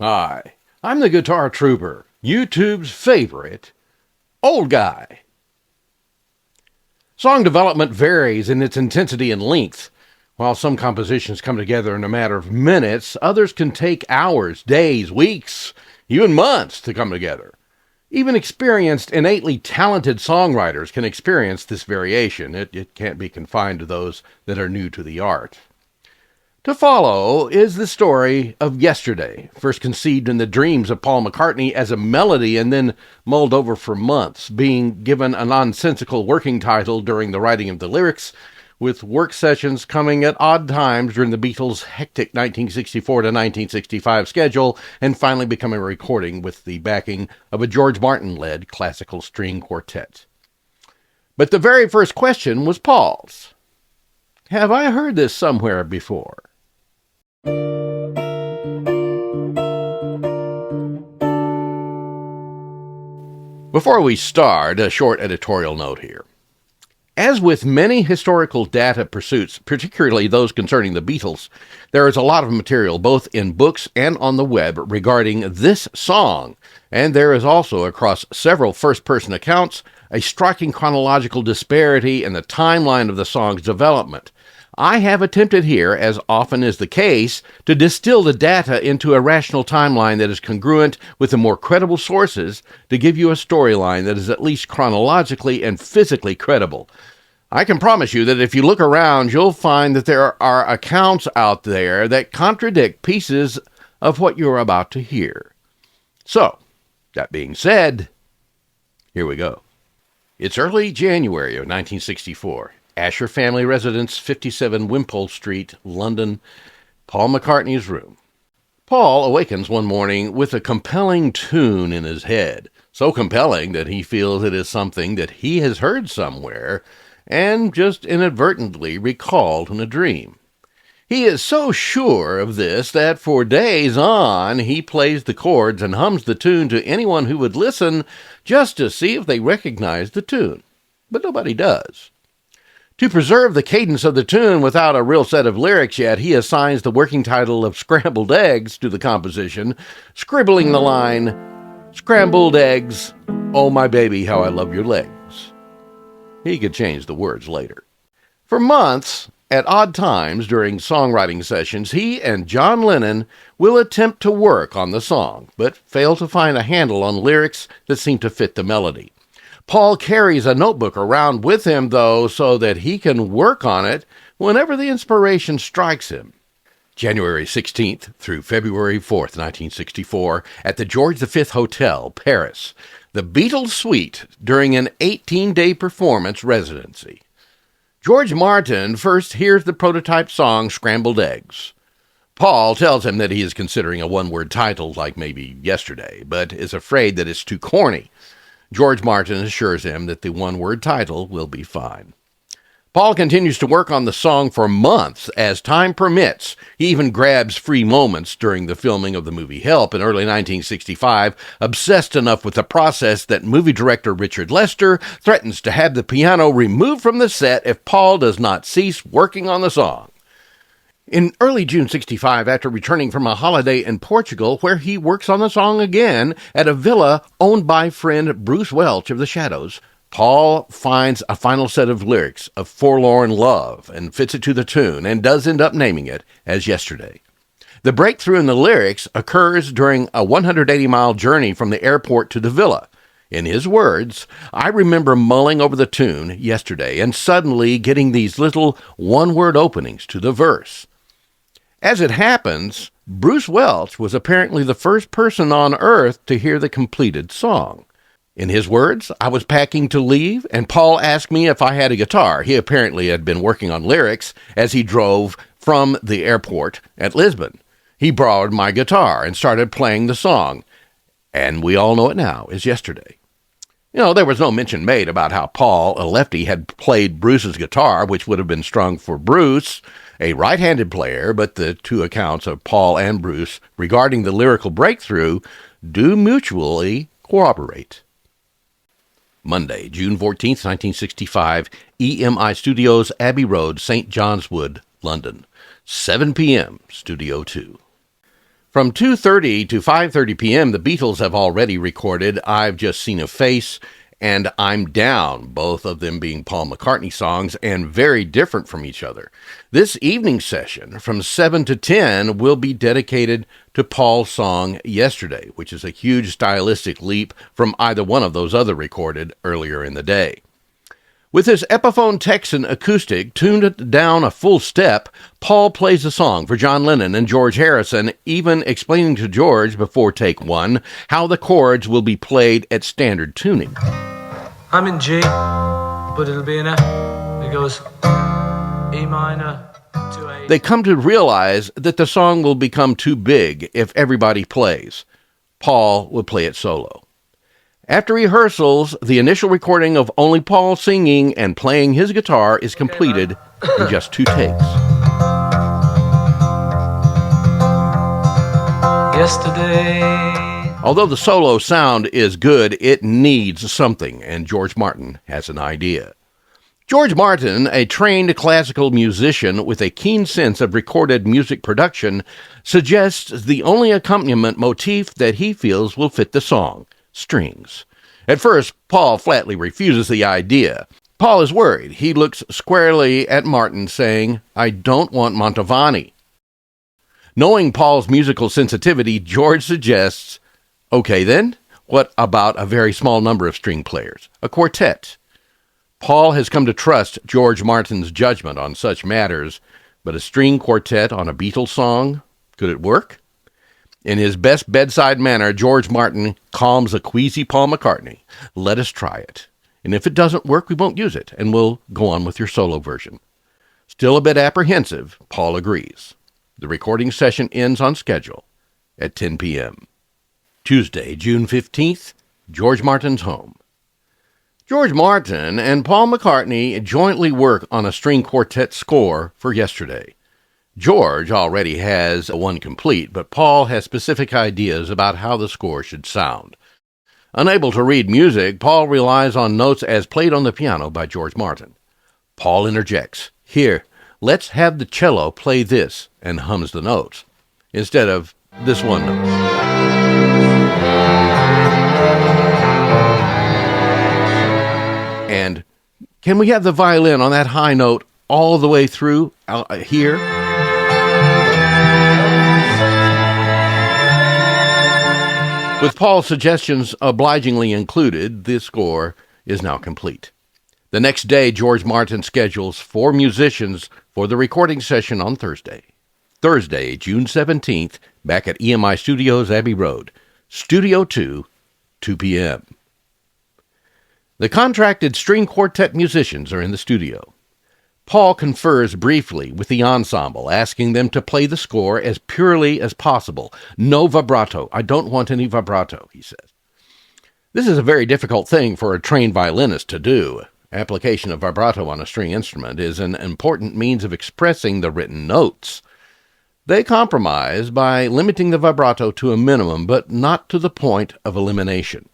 Hi, I'm the Guitar Trooper, YouTube's favorite old guy. Song development varies in its intensity and length. While some compositions come together in a matter of minutes, others can take hours, days, weeks, even months to come together. Even experienced, innately talented songwriters can experience this variation. It can't be confined to those that are new to the art. To follow is the story of Yesterday, first conceived in the dreams of Paul McCartney as a melody and then mulled over for months, being given a nonsensical working title during the writing of the lyrics, with work sessions coming at odd times during the Beatles' hectic 1964 to 1965 schedule, and finally becoming a recording with the backing of a George Martin-led classical string quartet. But the very first question was Paul's. Have I heard this somewhere before? Before we start, a short editorial note here. As with many historical data pursuits, particularly those concerning the Beatles, there is a lot of material both in books and on the web regarding this song, and there is also, across several first-person accounts, a striking chronological disparity in the timeline of the song's development. I have attempted here, as often is the case, to distill the data into a rational timeline that is congruent with the more credible sources to give you a storyline that is at least chronologically and physically credible. I can promise you that if you look around, you'll find that there are accounts out there that contradict pieces of what you're about to hear. So, that being said, here we go. It's early January of 1964. Asher family residence, 57 Wimpole Street, London, Paul McCartney's room. Paul awakens one morning with a compelling tune in his head, so compelling that he feels it is something that he has heard somewhere and just inadvertently recalled in a dream. He is so sure of this that for days on he plays the chords and hums the tune to anyone who would listen just to see if they recognize the tune. But nobody does. To preserve the cadence of the tune without a real set of lyrics yet, he assigns the working title of Scrambled Eggs to the composition, scribbling the line, "Scrambled eggs, oh my baby, how I love your legs." He could change the words later. For months, at odd times during songwriting sessions, he and John Lennon will attempt to work on the song, but fail to find a handle on lyrics that seem to fit the melody. Paul carries a notebook around with him, though, so that he can work on it whenever the inspiration strikes him. January 16th through February 4th, 1964, at the George V Hotel, Paris, the Beatles suite during an 18-day performance residency. George Martin first hears the prototype song, Scrambled Eggs. Paul tells him that he is considering a one-word title like maybe Yesterday, but is afraid that it's too corny. George Martin assures him that the one-word title will be fine. Paul continues to work on the song for months as time permits. He even grabs free moments during the filming of the movie Help in early 1965, obsessed enough with the process that movie director Richard Lester threatens to have the piano removed from the set if Paul does not cease working on the song. In early June 65, after returning from a holiday in Portugal, where he works on the song again at a villa owned by friend Bruce Welch of The Shadows, Paul finds a final set of lyrics of Forlorn Love and fits it to the tune and does end up naming it as Yesterday. The breakthrough in the lyrics occurs during a 180-mile journey from the airport to the villa. In his words, "I remember mulling over the tune yesterday and suddenly getting these little one-word openings to the verse." As it happens, Bruce Welch was apparently the first person on Earth to hear the completed song. In his words, "I was packing to leave, and Paul asked me if I had a guitar." He apparently had been working on lyrics as he drove from the airport at Lisbon. He borrowed my guitar and started playing the song, and we all know it now as Yesterday. There was no mention made about how Paul, a lefty, had played Bruce's guitar, which would have been strung for Bruce, a right-handed player, but the two accounts of Paul and Bruce regarding the lyrical breakthrough do mutually corroborate. Monday, June 14th, 1965, EMI Studios, Abbey Road, St. John's Wood, London. 7 p.m., Studio 2. From 2:30 to 5:30 p.m., the Beatles have already recorded I've Just Seen a Face and I'm Down, both of them being Paul McCartney songs and very different from each other. This evening session from 7 to 10 will be dedicated to Paul's song Yesterday, which is a huge stylistic leap from either one of those other recorded earlier in the day. With his Epiphone Texan acoustic tuned down a full step, Paul plays the song for John Lennon and George Harrison, even explaining to George before take one how the chords will be played at standard tuning. I'm in G, but it'll be in F. It goes E minor to A. They come to realize that the song will become too big if everybody plays. Paul will play it solo. After rehearsals, the initial recording of only Paul singing and playing his guitar is completed in just 2 takes. Yesterday. Although the solo sound is good, it needs something, and George Martin has an idea. George Martin, a trained classical musician with a keen sense of recorded music production, suggests the only accompaniment motif that he feels will fit the song: strings. At first, Paul flatly refuses the idea. Paul is worried. He looks squarely at Martin, saying, "I don't want Mantovani." Knowing Paul's musical sensitivity, George suggests, "Okay then, what about a very small number of string players, a quartet?" Paul has come to trust George Martin's judgment on such matters, but a string quartet on a Beatles song, could it work? In his best bedside manner, George Martin calms a queasy Paul McCartney. "Let us try it. And if it doesn't work, we won't use it, and we'll go on with your solo version." Still a bit apprehensive, Paul agrees. The recording session ends on schedule at 10 p.m. Tuesday, June 15th, George Martin's home. George Martin and Paul McCartney jointly work on a string quartet score for Yesterday. George already has one complete, but Paul has specific ideas about how the score should sound. Unable to read music, Paul relies on notes as played on the piano by George Martin. Paul interjects, "Here, let's have the cello play this," and hums the notes, instead of this one note. And can we have the violin on that high note all the way through here? With Paul's suggestions obligingly included, the score is now complete. The next day, George Martin schedules 4 musicians for the recording session on Thursday. Thursday, June 17th, back at EMI Studios, Abbey Road. Studio 2, 2 p.m. The contracted string quartet musicians are in the studio. Paul confers briefly with the ensemble, asking them to play the score as purely as possible. "No vibrato. I don't want any vibrato," he says. This is a very difficult thing for a trained violinist to do. Application of vibrato on a string instrument is an important means of expressing the written notes. They compromise by limiting the vibrato to a minimum, but not to the point of elimination.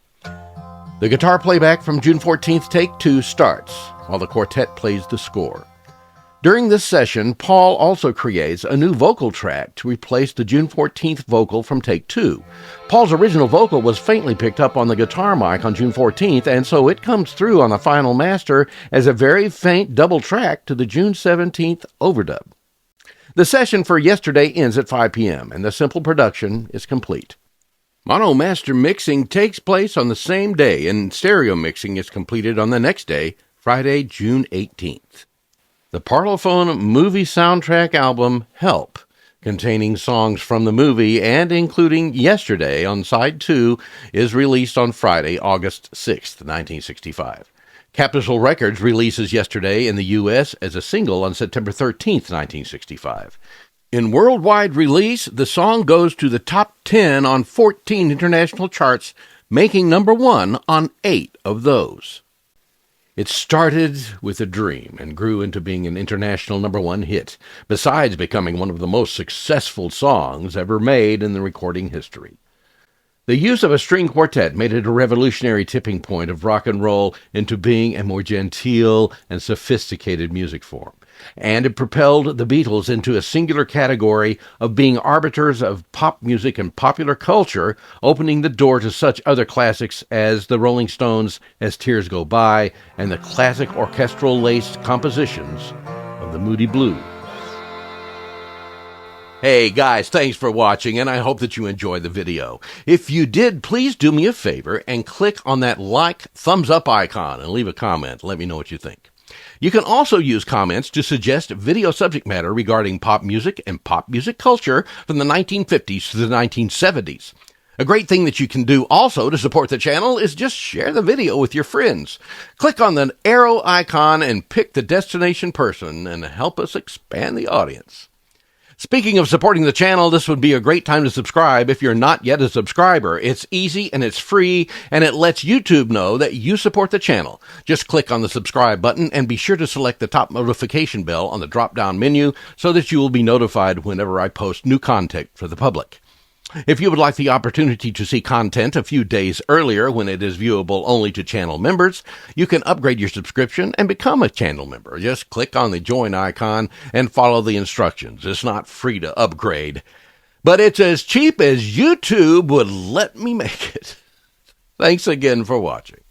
The guitar playback from June 14th, take 2, starts, while the quartet plays the score. During this session, Paul also creates a new vocal track to replace the June 14th vocal from take 2. Paul's original vocal was faintly picked up on the guitar mic on June 14th, and so it comes through on the final master as a very faint double track to the June 17th overdub. The session for Yesterday ends at 5 p.m., and the simple production is complete. Mono master mixing takes place on the same day, and stereo mixing is completed on the next day, Friday, June 18th. The Parlophone movie soundtrack album, Help, containing songs from the movie and including Yesterday on side 2, is released on Friday, August 6th, 1965. Capitol Records releases Yesterday in the U.S. as a single on September 13th, 1965. In worldwide release, the song goes to the top 10 on 14 international charts, making number 1 on 8 of those. It started with a dream and grew into being an international number 1 hit, besides becoming one of the most successful songs ever made in the recording history. The use of a string quartet made it a revolutionary tipping point of rock and roll into being a more genteel and sophisticated music form. and it propelled the Beatles into a singular category of being arbiters of pop music and popular culture, opening the door to such other classics as the Rolling Stones' As Tears Go By and the classic orchestral-laced compositions of the Moody Blues. Hey guys, thanks for watching, and I hope that you enjoyed the video. If you did, please do me a favor and click on that thumbs up icon and leave a comment. Let me know what you think. You can also use comments to suggest video subject matter regarding pop music and pop music culture from the 1950s to the 1970s. A great thing that you can do also to support the channel is just share the video with your friends. Click on the arrow icon and pick the destination person and help us expand the audience. Speaking of supporting the channel, this would be a great time to subscribe if you're not yet a subscriber. It's easy and it's free, and it lets YouTube know that you support the channel. Just click on the subscribe button and be sure to select the top notification bell on the drop-down menu so that you will be notified whenever I post new content for the public. If you would like the opportunity to see content a few days earlier when it is viewable only to channel members, you can upgrade your subscription and become a channel member. Just click on the join icon and follow the instructions. It's not free to upgrade, but it's as cheap as YouTube would let me make it. Thanks again for watching.